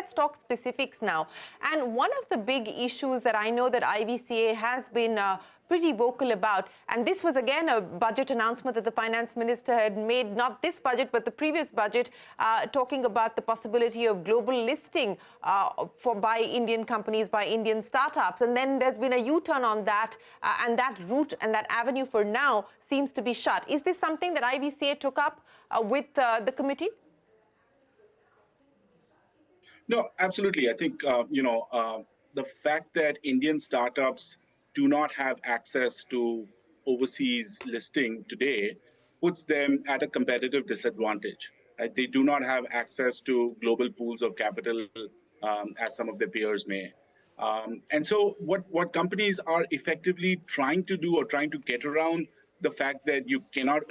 let's talk specifics now. And one of the big issues that I know that IVCA has been pretty vocal about, and this was again a budget announcement that the finance minister had made, not this budget but the previous budget, talking about the possibility of global listing by Indian companies, by Indian startups. And then there's been a U-turn on that, and that route and that avenue for now seems to be shut. Is this something that IVCA took up with the committee? No, absolutely. I think, the fact that Indian startups do not have access to overseas listing today puts them at a competitive disadvantage. Right? They do not have access to global pools of capital as some of their peers may. And so what companies are effectively trying to do or trying to get around the fact that you cannot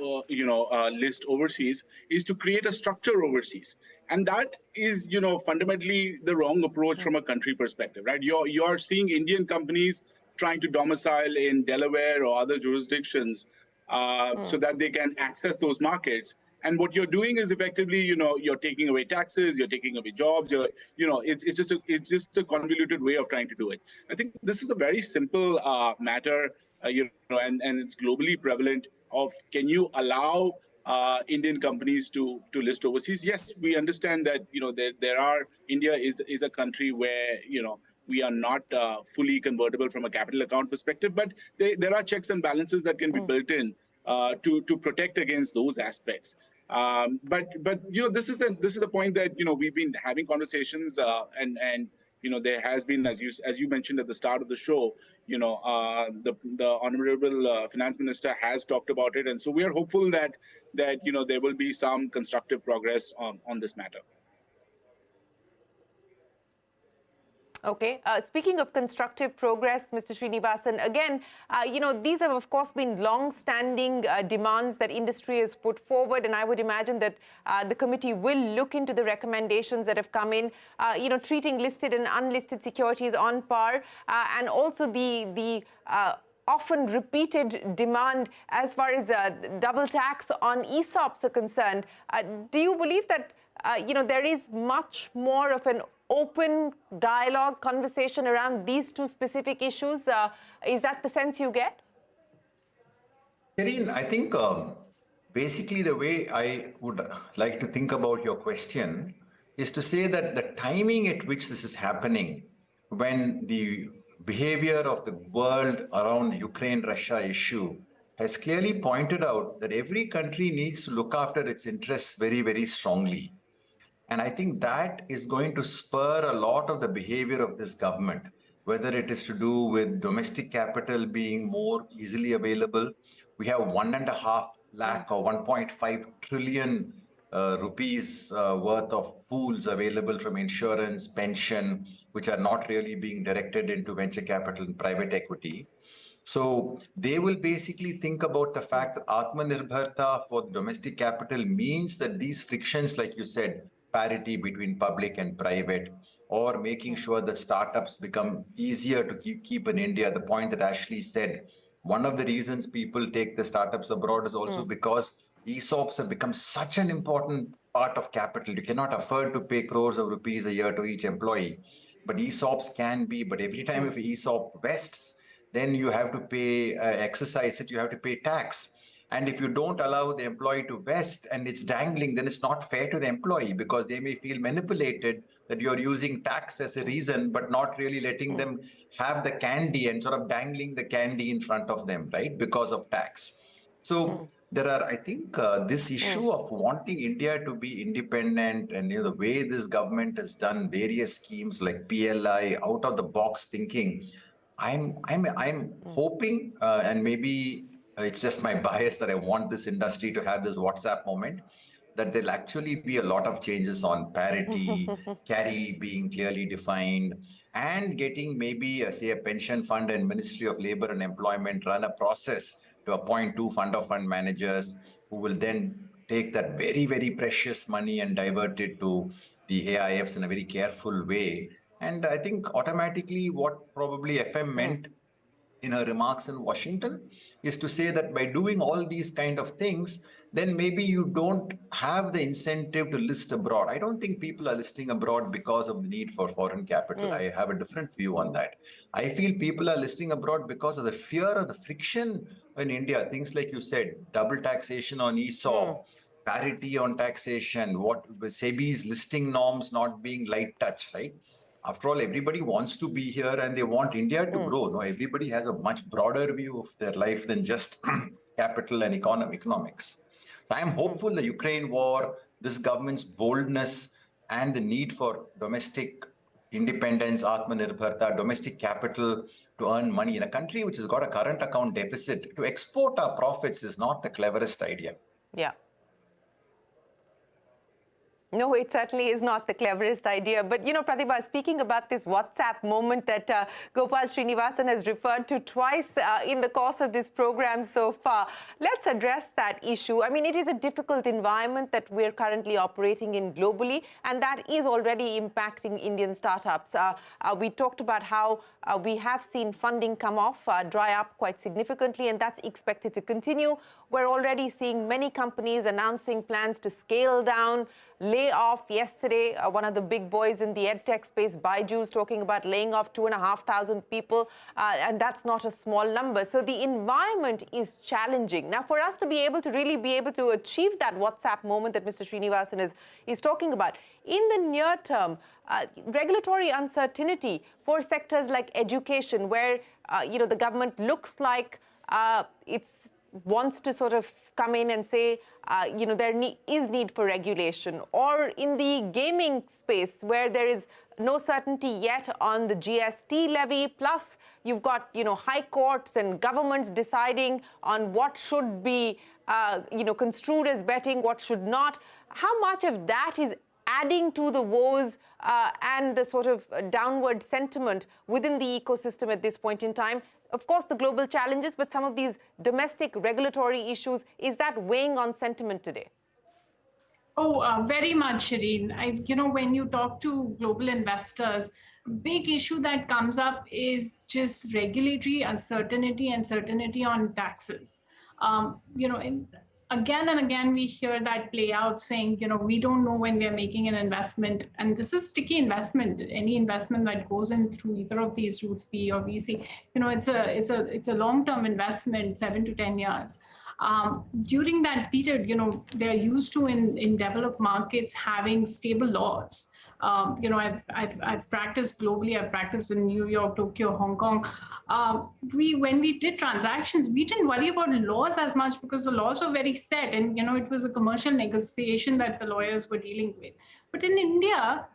list overseas is to create a structure overseas. And that is, fundamentally the wrong approach from a country perspective, right? You're seeing Indian companies trying to domicile in Delaware or other jurisdictions so that they can access those markets. And what you're doing is effectively, you're taking away taxes, you're taking away jobs. It's just a convoluted way of trying to do it. I think this is a very simple matter, and it's globally prevalent. Of can you allow Indian companies to list overseas? Yes, we understand that India is a country where we are not fully convertible from a capital account perspective, but there are checks and balances that can be built in to protect against those aspects. But this is the point that we've been having conversations and there has been, as you mentioned at the start of the show, the honorable finance minister has talked about it, and so we are hopeful that there will be some constructive progress on this matter. Okay. Speaking of constructive progress, Mr. Srinivasan, again, these have, of course, been long-standing demands that industry has put forward, and I would imagine that the committee will look into the recommendations that have come in, treating listed and unlisted securities on par, and also the often repeated demand as far as double tax on ESOPs are concerned. Do you believe that, there is much more of an open dialogue, conversation around these two specific issues? Is that the sense you get? Karine, I think basically the way I would like to think about your question is to say that the timing at which this is happening, when the behavior of the world around the Ukraine-Russia issue has clearly pointed out that every country needs to look after its interests very, very strongly. And I think that is going to spur a lot of the behavior of this government, whether it is to do with domestic capital being more easily available. We have 1.5 lakh or 1.5 trillion rupees worth of pools available from insurance, pension, which are not really being directed into venture capital and private equity. So they will basically think about the fact that Atmanirbharta for domestic capital means that these frictions, like you said, parity between public and private, or making sure that startups become easier to keep in India. The point that Ashley said, one of the reasons people take the startups abroad is also because ESOPs have become such an important part of capital. You cannot afford to pay crores of rupees a year to each employee, but ESOPs can be. But every time if ESOP vests, then you have to pay, exercise it, you have to pay tax. And if you don't allow the employee to vest and it's dangling, then it's not fair to the employee, because they may feel manipulated that you're using tax as a reason, but not really letting them have the candy and sort of dangling the candy in front of them, right, because of tax. So there are, I think, this issue of wanting India to be independent, and the way this government has done various schemes like PLI, out of the box thinking. I'm hoping, and maybe it's just my bias that I want this industry to have this WhatsApp moment, that there'll actually be a lot of changes on parity, carry being clearly defined, and getting maybe, say, a pension fund and Ministry of Labor and Employment run a process to appoint 2 fund of fund managers who will then take that very, very precious money and divert it to the AIFs in a very careful way. And I think automatically what probably FM meant in her remarks in Washington is to say that by doing all these kind of things, then maybe you don't have the incentive to list abroad. I don't think people are listing abroad because of the need for foreign capital. I have a different view on that. I feel people are listing abroad because of the fear of the friction in India. Things like you said, double taxation on ESOP, parity on taxation, what SEBI's listing norms not being light touch, right? After all, everybody wants to be here and they want India to grow. No, everybody has a much broader view of their life than just capital and economics. So I am hopeful the Ukraine war, this government's boldness, and the need for domestic independence, Atmanirbharta, domestic capital to earn money in a country which has got a current account deficit, to export our profits is not the cleverest idea. Yeah. No, it certainly is not the cleverest idea. But, you know, Pratibha, speaking about this WhatsApp moment that Gopal Srinivasan has referred to twice in the course of this program so far, let's address that issue. I mean, it is a difficult environment that we're currently operating in globally, and that is already impacting Indian startups. We talked about how we have seen funding come off, dry up quite significantly, and that's expected to continue. We're already seeing many companies announcing plans to scale down, lay off. Yesterday, one of the big boys in the edtech space, Byju's, talking about laying off 2,500 people, and that's not a small number. So the environment is challenging. Now, for us to be able to really be able to achieve that WhatsApp moment that Mr. Srinivasan is talking about, in the near term, regulatory uncertainty for sectors like education, where you know, the government looks like it's wants to sort of come in and say, you know, there is need for regulation, or in the gaming space where there is no certainty yet on the GST levy, plus you've got, you know, high courts and governments deciding on what should be, you know, construed as betting, what should not. How much of that is adding to the woes and the sort of downward sentiment within the ecosystem at this point in time? Of course, the global challenges, but some of these domestic regulatory issues, is that weighing on sentiment today? Oh, very much, Shireen. You know, when you talk to global investors, big issue that comes up is just regulatory uncertainty and certainty on taxes. You know, again and again, we hear that play out saying, you know, we don't know when we are making an investment. And this is sticky investment. Any investment that goes in through either of these routes, P or VC, you know, it's a long-term investment, 7 to 10 years. During that period, you know, they're used to in developed markets having stable laws. You know, I've practiced globally. I've practiced in New York, Tokyo, Hong Kong. When we did transactions, we didn't worry about laws as much because the laws were very set, and you know, it was a commercial negotiation that the lawyers were dealing with. But in India,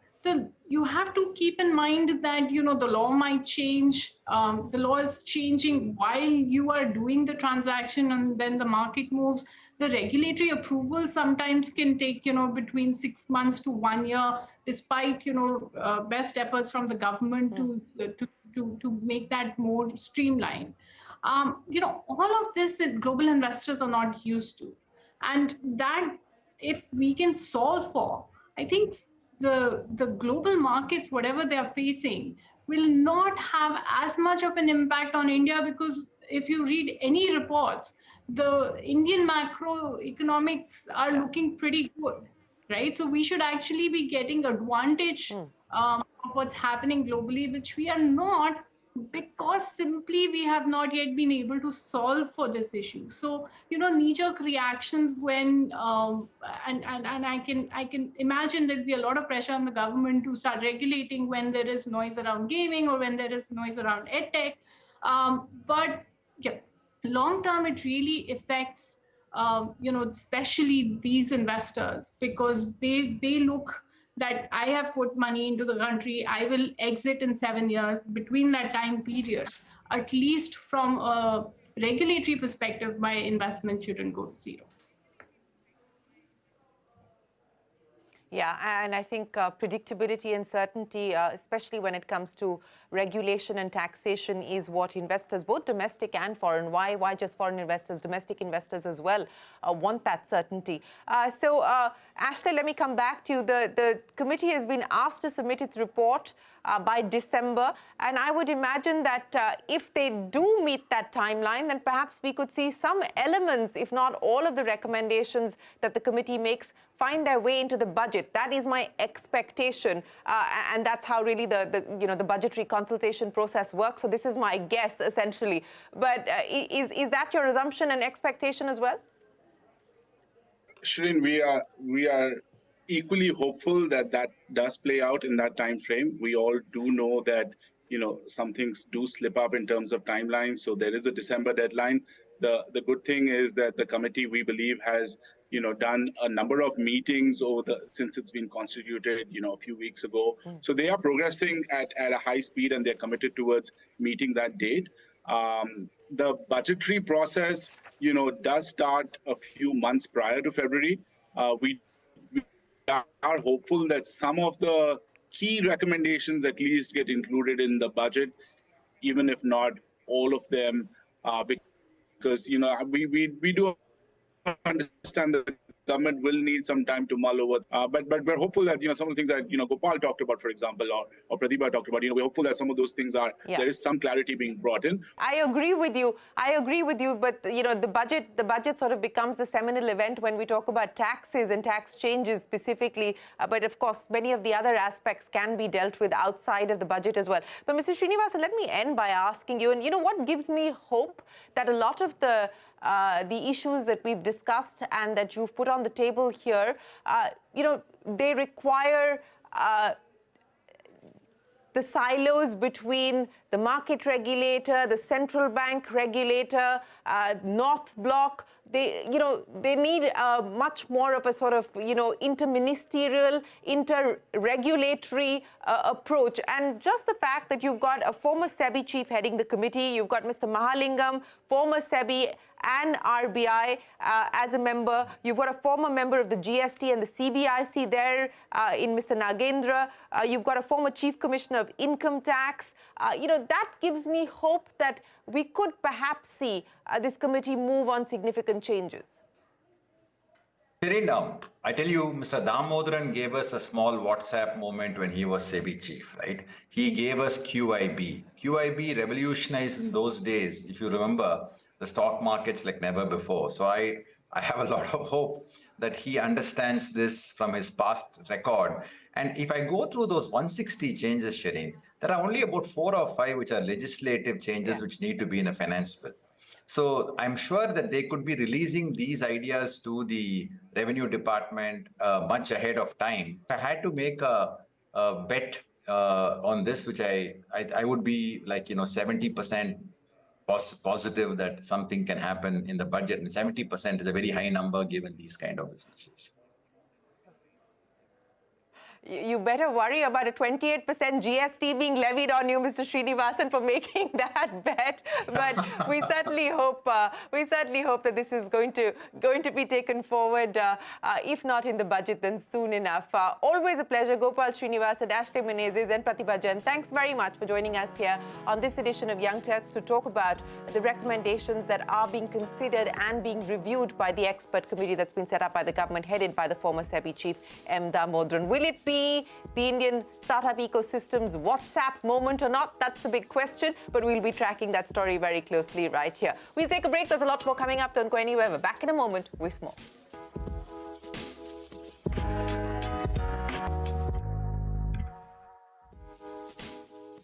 you have to keep in mind that, you know, the law might change. The law is changing while you are doing the transaction, and then the market moves. The regulatory approval sometimes can take, you know, between 6 months to 1 year, despite, you know, best efforts from the government to make that more streamlined. You know, all of this global investors are not used to, and that if we can solve for, I think the global markets, whatever they are facing, will not have as much of an impact on India, because if you read any reports, the Indian macroeconomics are looking pretty good, right? So we should actually be getting advantage of what's happening globally, which we are not, because simply we have not yet been able to solve for this issue. So, you know, knee-jerk reactions when and I can imagine there'd be a lot of pressure on the government to start regulating when there is noise around gaming or when there is noise around edtech. But yeah, long term, it really affects you know, especially these investors, because they look that I have put money into the country, I will exit in 7 years. Between that time period, at least from a regulatory perspective, my investment shouldn't go to zero. Yeah, and I think predictability and certainty, especially when it comes to regulation and taxation, is what investors, both domestic and foreign, why just foreign investors, domestic investors as well, want that certainty. Ashley, let me come back to you. The committee has been asked to submit its report by December, and I would imagine that if they do meet that timeline, then perhaps we could see some elements, if not all of the recommendations that the committee makes, find their way into the budget. That is my expectation, and that's how really the budgetary consultation process works. So this is my guess, essentially. But is that your assumption and expectation as well? Shireen, we are equally hopeful that that does play out in that time frame. We all do know that some things do slip up in terms of timelines. So there is a December deadline. The good thing is that the committee, we believe, has done a number of meetings since it's been constituted, a few weeks ago. So they are progressing at a high speed, and they're committed towards meeting that date. The budgetary process, does start a few months prior to February. We are hopeful that some of the key recommendations at least get included in the budget, even if not all of them, because we do understand that the government will need some time to mull over. But we're hopeful that some of the things that Gopal talked about, for example, or Pratibha talked about, we're hopeful that some of those things there is some clarity being brought in. I agree with you. But the budget sort of becomes the seminal event when we talk about taxes and tax changes specifically. But of course, many of the other aspects can be dealt with outside of the budget as well. But Mr. Srinivasan, let me end by asking you, and what gives me hope that a lot of the issues that we've discussed and that you've put on the table here, they require the silos between the market regulator, the central bank regulator, North Bloc. They need much more of a sort of, interministerial, inter-regulatory approach. And just the fact that you've got a former SEBI chief heading the committee, you've got Mr. Mahalingam, former SEBI and RBI as a member. You've got a former member of the GST and the CBIC there in Mr. Nagendra. You've got a former chief commissioner of income tax. That gives me hope that we could perhaps see this committee move on significant changes. Now, I tell you, Mr. Damodaran gave us a small WhatsApp moment when he was SEBI chief, right? He gave us QIB. QIB revolutionized in those days, if you remember, the stock markets like never before. So I have a lot of hope that he understands this from his past record. And if I go through those 160 changes, Shireen, there are only about 4 or 5 which are legislative changes which need to be in a finance bill. So I'm sure that they could be releasing these ideas to the revenue department much ahead of time. If I had to make a bet on this, which I would be like, 70% positive that something can happen in the budget. And 70% is a very high number given these kind of businesses. You better worry about a 28% GST being levied on you, Mr. Srinivasan, for making that bet. But we certainly hope that this is going to be taken forward, if not in the budget, then soon enough. Always a pleasure, Gopal Srinivasan, Ashley Menezes, and Pratibha Jain. Thanks very much for joining us here on this edition of Young Turks to talk about the recommendations that are being considered and being reviewed by the expert committee that's been set up by the government, headed by the former SEBI chief, M. Damodaran. Will it be the Indian startup ecosystem's WhatsApp moment or not? That's the big question, but we'll be tracking that story very closely right here. We'll take a break. There's a lot more coming up. Don't go anywhere. We're back in a moment with more.